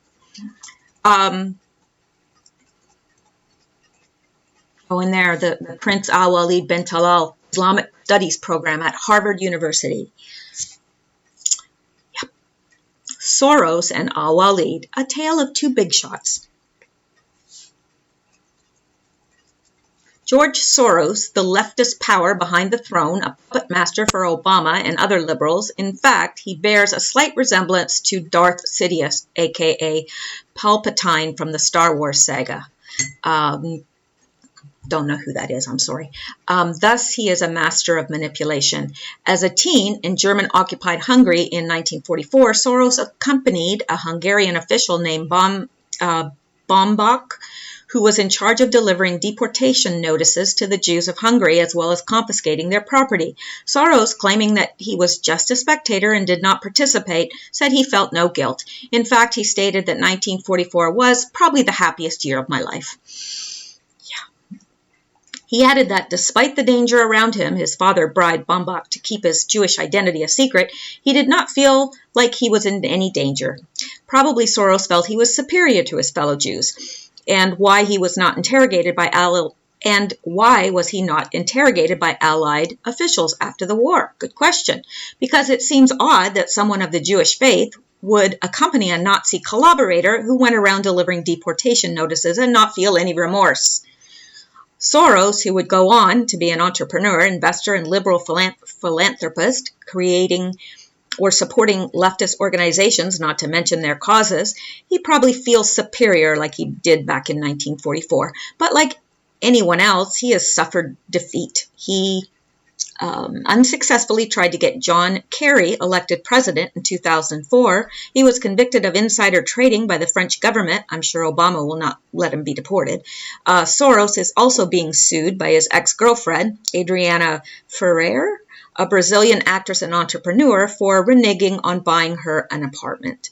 In there, the Prince Al-Walid bin Talal Islamic Studies program at Harvard University. Yep. Soros and Al-Walid, a tale of two big shots. George Soros, the leftist power behind the throne, a puppet master for Obama and other liberals. In fact, he bears a slight resemblance to Darth Sidious, aka Palpatine from the Star Wars saga. Don't know who that is, I'm sorry. Thus, he is a master of manipulation. As a teen in German-occupied Hungary in 1944, Soros accompanied a Hungarian official named Bombach, who was in charge of delivering deportation notices to the Jews of Hungary, as well as confiscating their property. Soros, claiming that he was just a spectator and did not participate, said he felt no guilt. In fact, he stated that 1944 was probably the happiest year of my life. He added that despite the danger around him, his father bribed Bombach to keep his Jewish identity a secret, he did not feel like he was in any danger. Probably Soros felt he was superior to his fellow Jews. And why he was not interrogated by Allied officials after the war? Good question. Because it seems odd that someone of the Jewish faith would accompany a Nazi collaborator who went around delivering deportation notices and not feel any remorse. Soros, who would go on to be an entrepreneur, investor, and liberal philanthropist, creating or supporting leftist organizations, not to mention their causes, he probably feels superior like he did back in 1944. But like anyone else, he has suffered defeat. He unsuccessfully tried to get John Kerry elected president in 2004. He was convicted of insider trading by the French government. I'm sure Obama will not let him be deported. Soros is also being sued by his ex-girlfriend, Adriana Ferrer, a Brazilian actress and entrepreneur, for reneging on buying her an apartment.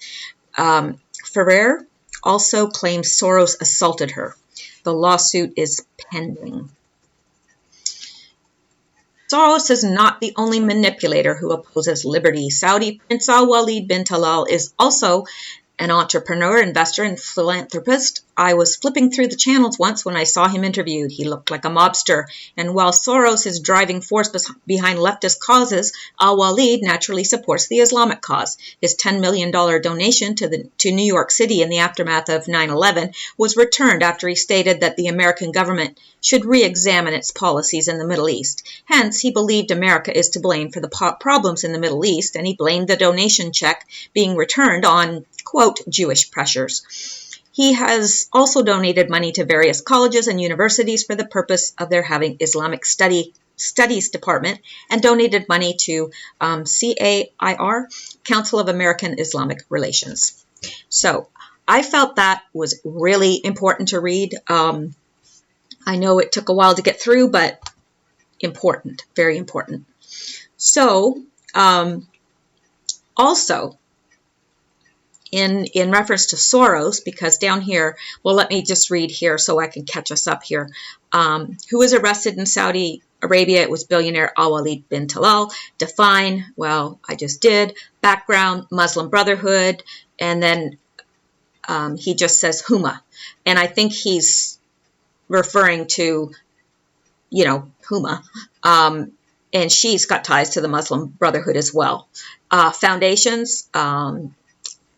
Ferrer also claims Soros assaulted her. The lawsuit is pending. Soros is not the only manipulator who opposes liberty. Saudi Prince Al-Walid bin Talal is also an entrepreneur, investor, and philanthropist. I was flipping through the channels once when I saw him interviewed. He looked like a mobster. And while Soros is driving force behind leftist causes, Al-Walid naturally supports the Islamic cause. His $10 million donation to New York City in the aftermath of 9/11 was returned after he stated that the American government should re-examine its policies in the Middle East. Hence, he believed America is to blame for the problems in the Middle East, and he blamed the donation check being returned on, quote, Jewish pressures. He has also donated money to various colleges and universities for the purpose of their having Islamic Studies Department, and donated money to CAIR, Council of American Islamic Relations. So I felt that was really important to read. I know it took a while to get through, but important, very important. So also, in reference to Soros, because down here, well, let me just read here so I can catch us up here. Who was arrested in Saudi Arabia? It was billionaire Al-Walid bin Talal. Define, well, I just did. Background, Muslim Brotherhood, and then he just says Huma. And I think he's referring to, Huma. And she's got ties to the Muslim Brotherhood as well. Foundations,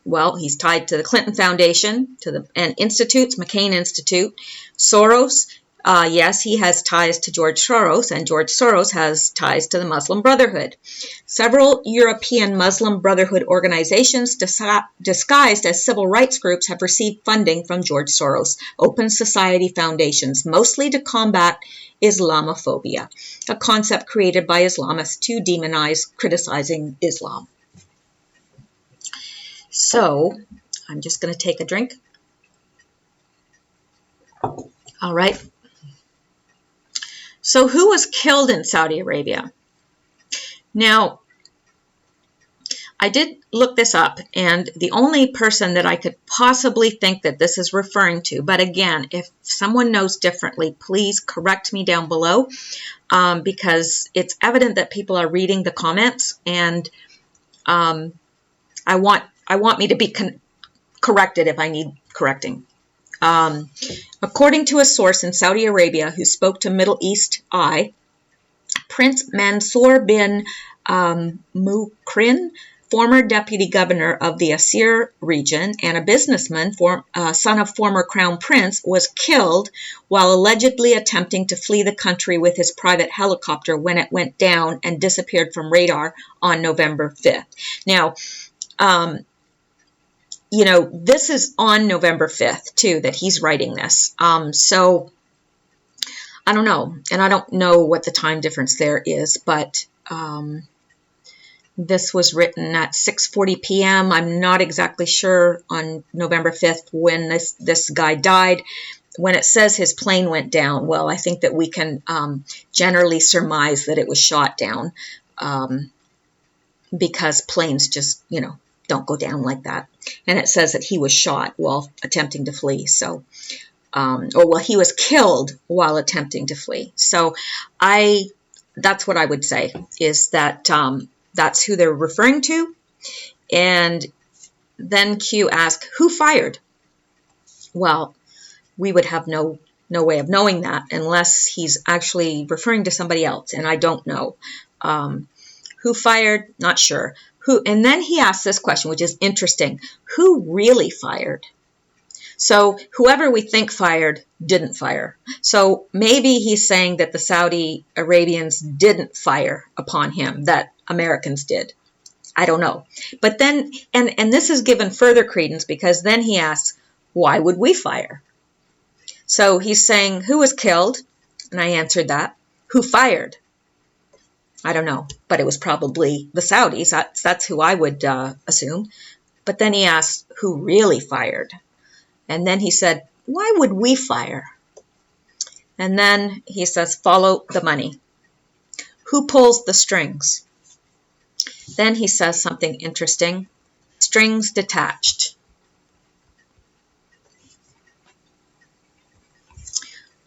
well, he's tied to the Clinton Foundation, and institutes, McCain Institute. Soros, yes, he has ties to George Soros, and George Soros has ties to the Muslim Brotherhood. Several European Muslim Brotherhood organizations disguised as civil rights groups have received funding from George Soros, open society foundations, mostly to combat Islamophobia, a concept created by Islamists to demonize criticizing Islam. So, I'm just going to take a drink. All right. So, who was killed in Saudi Arabia? Now, I did look this up, and the only person that I could possibly think that this is referring to, but again, if someone knows differently, please correct me down below, because it's evident that people are reading the comments, and I want me to be corrected if I need correcting. According to a source in Saudi Arabia who spoke to Middle East Eye, Prince Mansour bin Mukrin, former deputy governor of the Asir region and a businessman, son of former crown prince, was killed while allegedly attempting to flee the country with his private helicopter when it went down and disappeared from radar on November 5th. Now, this is on November 5th, too, that he's writing this. So, I don't know, and I don't know what the time difference there is, but this was written at 6:40 p.m. I'm not exactly sure on November 5th when this guy died. When it says his plane went down, well, I think that we can generally surmise that it was shot down, because planes just, don't go down like that. And it says that he was shot while attempting to flee. So, he was killed while attempting to flee. So that's what I would say, is that that's who they're referring to. And then Q asked, who fired? Well, we would have no way of knowing that unless he's actually referring to somebody else, and I don't know. Who fired? Not sure. And then he asked this question, which is interesting. Who really fired? So whoever we think fired didn't fire. So maybe he's saying that the Saudi Arabians didn't fire upon him, that Americans did. I don't know. But then, and this is given further credence, because then he asks, why would we fire? So he's saying, who was killed? And I answered that. Who fired? I don't know, but it was probably the Saudis. That's who I would assume. But then he asked, who really fired? And then he said, why would we fire? And then he says, follow the money. Who pulls the strings? Then he says something interesting. Strings detached.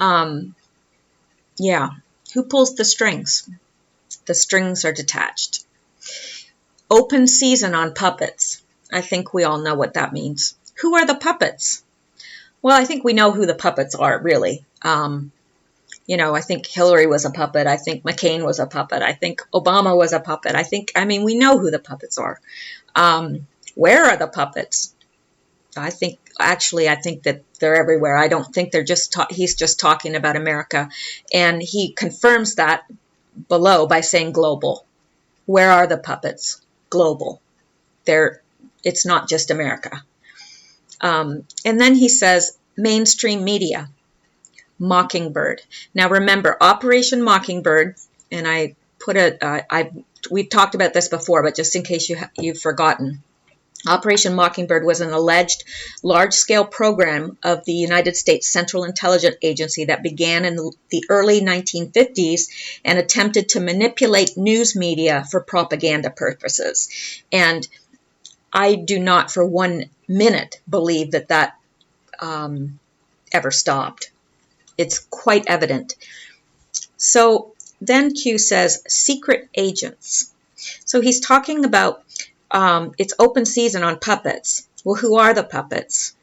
Yeah, who pulls the strings? The strings are detached. Open season on puppets. I think we all know what that means. Who are the puppets? Well, I think we know who the puppets are, really. I think Hillary was a puppet. I think McCain was a puppet. I think Obama was a puppet. We know who the puppets are. Where are the puppets? I think that they're everywhere. I don't think they're he's just talking about America. And he confirms that below by saying global. Where are the puppets? Global. It's not just America. And then he says mainstream media. Mockingbird. Now remember, Operation Mockingbird, and we've talked about this before, but just in case you've forgotten, Operation Mockingbird was an alleged large-scale program of the United States Central Intelligence Agency that began in the early 1950s and attempted to manipulate news media for propaganda purposes. And I do not for 1 minute believe that ever stopped. It's quite evident. So then Q says secret agents. So he's talking about it's open season on puppets. Well, who are the puppets?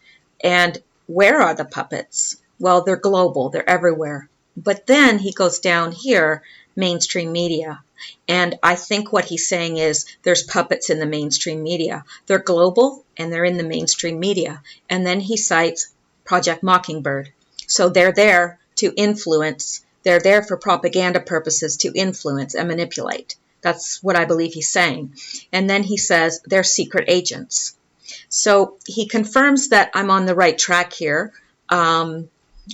And where are the puppets? Well, they're global. They're everywhere. But then he goes down here, mainstream media. And I think what he's saying is there's puppets in the mainstream media. They're global and they're in the mainstream media. And then he cites Project Mockingbird. So they're there to influence. They're there for propaganda purposes to influence and manipulate. That's what I believe he's saying. And then he says they're secret agents. So he confirms that I'm on the right track here, or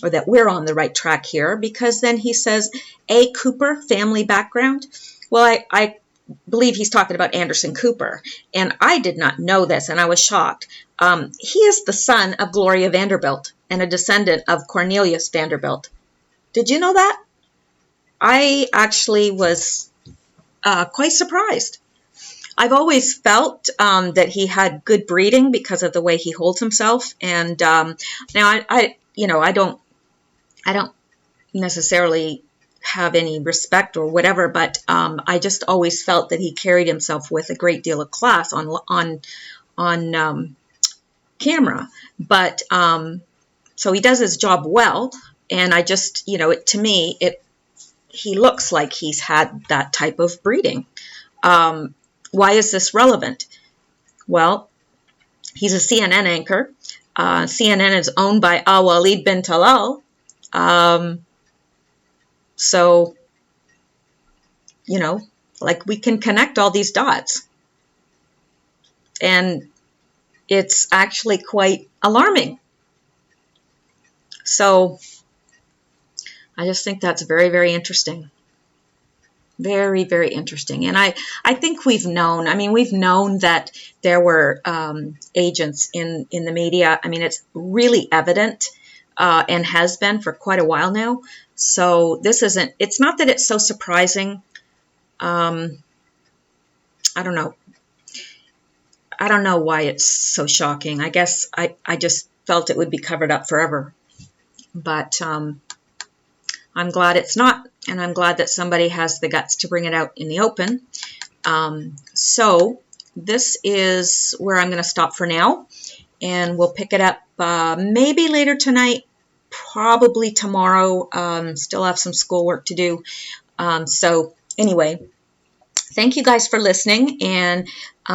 that we're on the right track here, because then he says A. Cooper, family background. Well, I believe he's talking about Anderson Cooper, and I did not know this, and I was shocked. He is the son of Gloria Vanderbilt and a descendant of Cornelius Vanderbilt. Did you know that? I actually was quite surprised. I've always felt that he had good breeding because of the way he holds himself. And now I don't necessarily have any respect or whatever, but I just always felt that he carried himself with a great deal of class on camera. But so he does his job well, and I just, to me, he looks like he's had that type of breeding. Why is this relevant? Well, he's a CNN anchor. CNN is owned by Al-Walid bin Talal. So, like, we can connect all these dots. And it's actually quite alarming. So, I just think that's very, very interesting. Very, very interesting. And I think we've known that there were agents in the media. I mean, it's really evident and has been for quite a while now. So it's not that it's so surprising. I don't know. I don't know why it's so shocking. I guess I just felt it would be covered up forever. But I'm glad it's not, and I'm glad that somebody has the guts to bring it out in the open. So this is where I'm going to stop for now, and we'll pick it up maybe later tonight, probably tomorrow. Still have some schoolwork to do. So anyway, thank you guys for listening, and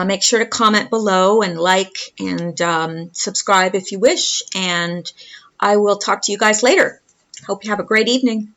make sure to comment below and like and subscribe if you wish, and I will talk to you guys later. Hope you have a great evening.